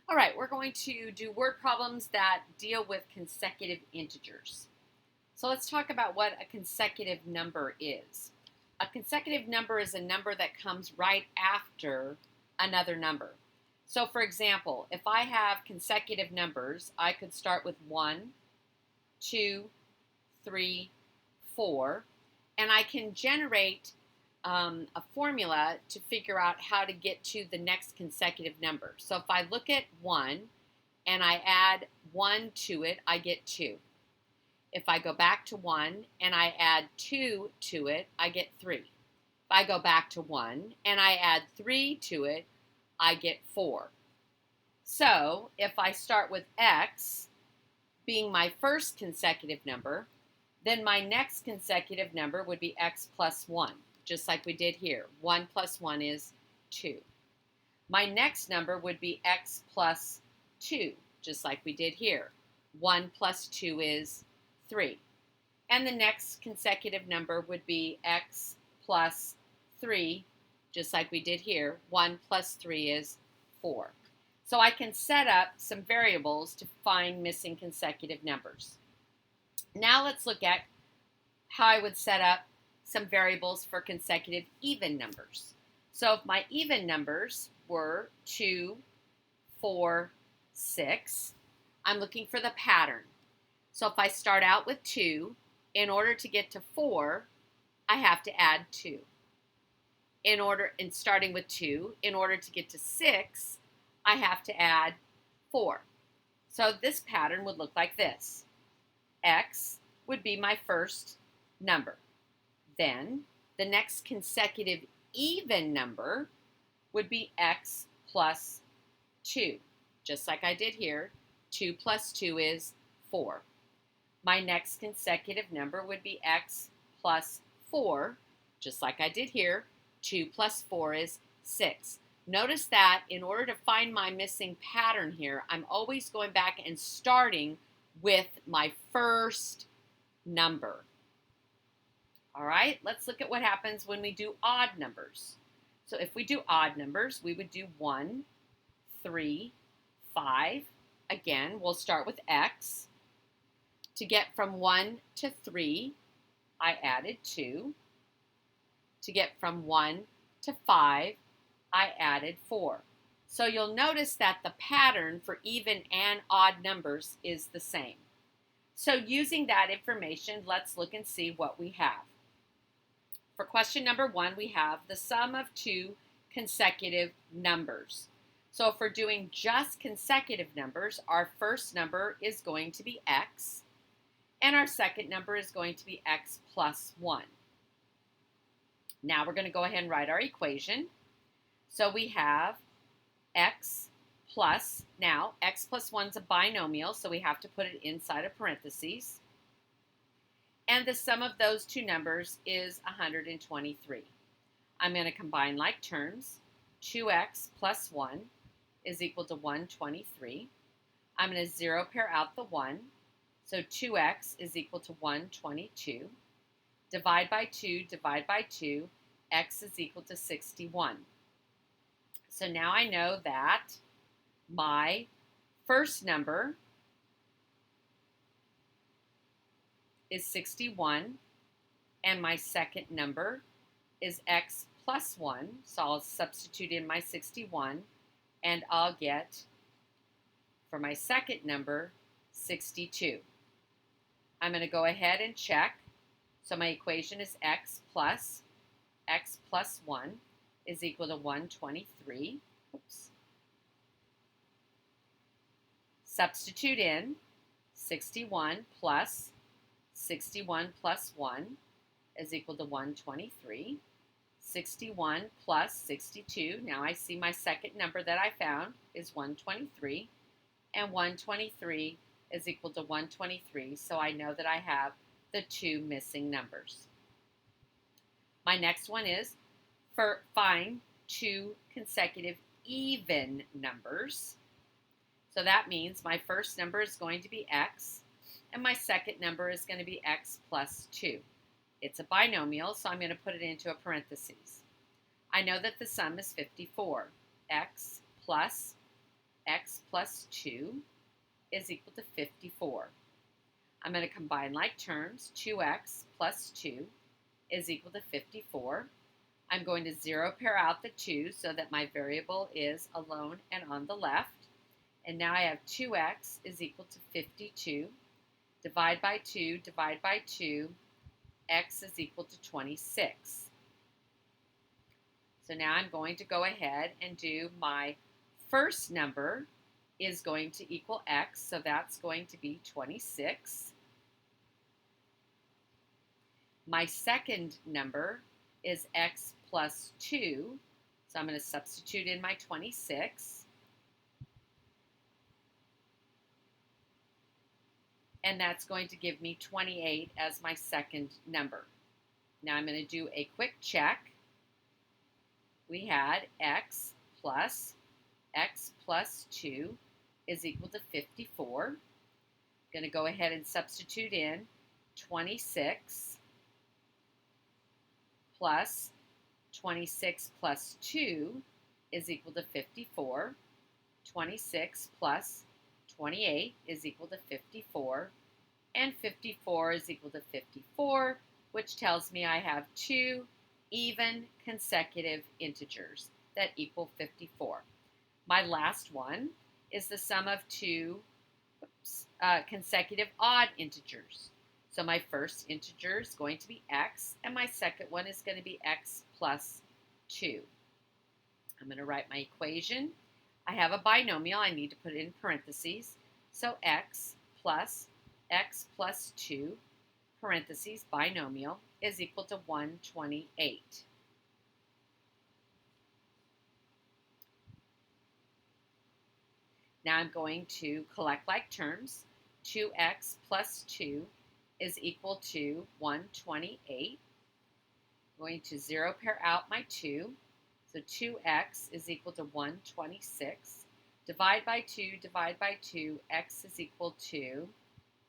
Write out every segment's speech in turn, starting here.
All right, we're going to do word problems that deal with consecutive integers. So let's talk about what a consecutive number is. A consecutive number is a number that comes right after another number. So for example, if I have consecutive numbers, I could start with 1, 2, 3, 4, and I can generate a formula to figure out how to get to the next consecutive number. So if I look at 1 and I add 1 to it, I get 2. If I go back to 1 and I add 2 to it, I get 3. If I go back to 1 and I add 3 to it, I get 4. So if I start with x being my first consecutive number, then my next consecutive number would be x plus 1, just like we did here. 1 plus 1 is 2. My next number would be x plus 2, just like we did here. 1 plus 2 is 3. And the next consecutive number would be x plus 3, just like we did here. 1 plus 3 is 4. So I can set up some variables to find missing consecutive numbers. Now let's look at how I would set up some variables for consecutive even numbers. So if my even numbers were 2, 4, 6, I'm looking for the pattern. So if I start out with 2, in order to get to 4, I have to add 2. Starting with 2, in order to get to 6, I have to add 4. So this pattern would look like this. X would be my first number. Then the next consecutive even number would be x plus 2. Just like I did here, 2 plus 2 is 4. My next consecutive number would be x plus 4. Just like I did here, 2 plus 4 is 6. Notice that in order to find my missing pattern here, I'm always going back and starting with my first number. All right, let's look at what happens when we do odd numbers. So if we do odd numbers, we would do 1, 3, 5. Again, we'll start with x. To get from 1 to 3, I added 2. To get from 1 to 5, I added 4. So you'll notice that the pattern for even and odd numbers is the same. So using that information, let's look and see what we have. For question number 1, we have the sum of two consecutive numbers. So if we're doing just consecutive numbers, our first number is going to be x, and our second number is going to be x plus 1. Now we're going to go ahead and write our equation. So we have x plus, now x plus 1 is a binomial, so we have to put it inside of parentheses. And the sum of those two numbers is 123. I'm going to combine like terms. 2x plus 1 is equal to 123. I'm going to zero pair out the 1. So 2x is equal to 122. Divide by 2, divide by 2. X is equal to 61. So now I know that my first number is 61, and my second number is x plus 1. So I'll substitute in my 61, and I'll get, for my second number, 62. I'm going to go ahead and check. So my equation is x plus 1 is equal to 123. Oops. Substitute in 61 plus 1 is equal to 123. 61 plus 62, now I see my second number that I found is 123, and 123 is equal to 123, so I know that I have the two missing numbers. My next one is find two consecutive even numbers. So that means my first number is going to be x, and my second number is going to be x plus 2. It's a binomial, so I'm going to put it into a parentheses. I know that the sum is 54. x plus plus 2 is equal to 54. I'm going to combine like terms. 2x plus 2 is equal to 54. I'm going to zero pair out the 2 so that my variable is alone and on the left. And now I have 2x is equal to 52. Divide by 2, divide by 2, x is equal to 26. So now I'm going to go ahead and do my first number is going to equal x, so that's going to be 26. My second number is x plus 2, so I'm going to substitute in my 26. And that's going to give me 28 as my second number. Now I'm going to do a quick check. We had x plus 2 is equal to 54. I'm going to go ahead and substitute in 26 plus 26 plus 2 is equal to 54. 26 plus 28 is equal to 54. And 54 is equal to 54, which tells me I have two even consecutive integers that equal 54. My last one is the sum of two consecutive odd integers. So my first integer is going to be x, and my second one is going to be x plus 2. I'm going to write my equation. I have a binomial. I need to put it in parentheses. So x plus 2, parentheses, binomial, is equal to 128. Now I'm going to collect like terms. 2x plus 2 is equal to 128. I'm going to zero pair out my 2. So 2x is equal to 126. Divide by 2, x is equal to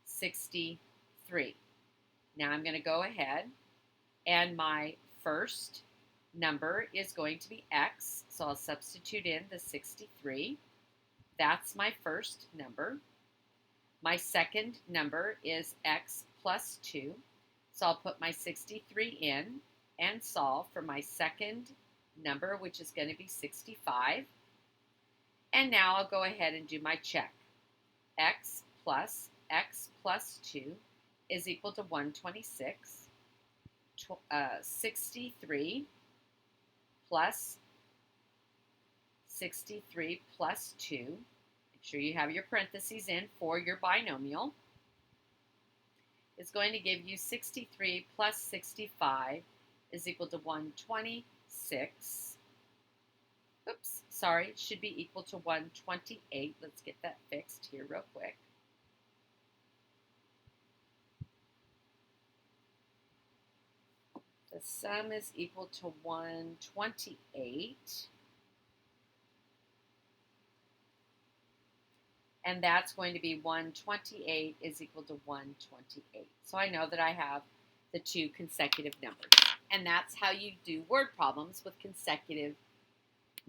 63. Now I'm going to go ahead and my first number is going to be x, so I'll substitute in the 63. That's my first number. My second number is x plus 2, so I'll put my 63 in and solve for my second number, which is going to be 65. And now I'll go ahead and do my check. X plus 2 is equal to 126. 63 plus 2. Make sure you have your parentheses in for your binomial. Is going to give you 63 plus 65 is equal to 126. Oops, sorry, it should be equal to 128. Let's get that fixed here real quick. The sum is equal to 128. And that's going to be 128 is equal to 128. So I know that I have the two consecutive numbers. And that's how you do word problems with consecutive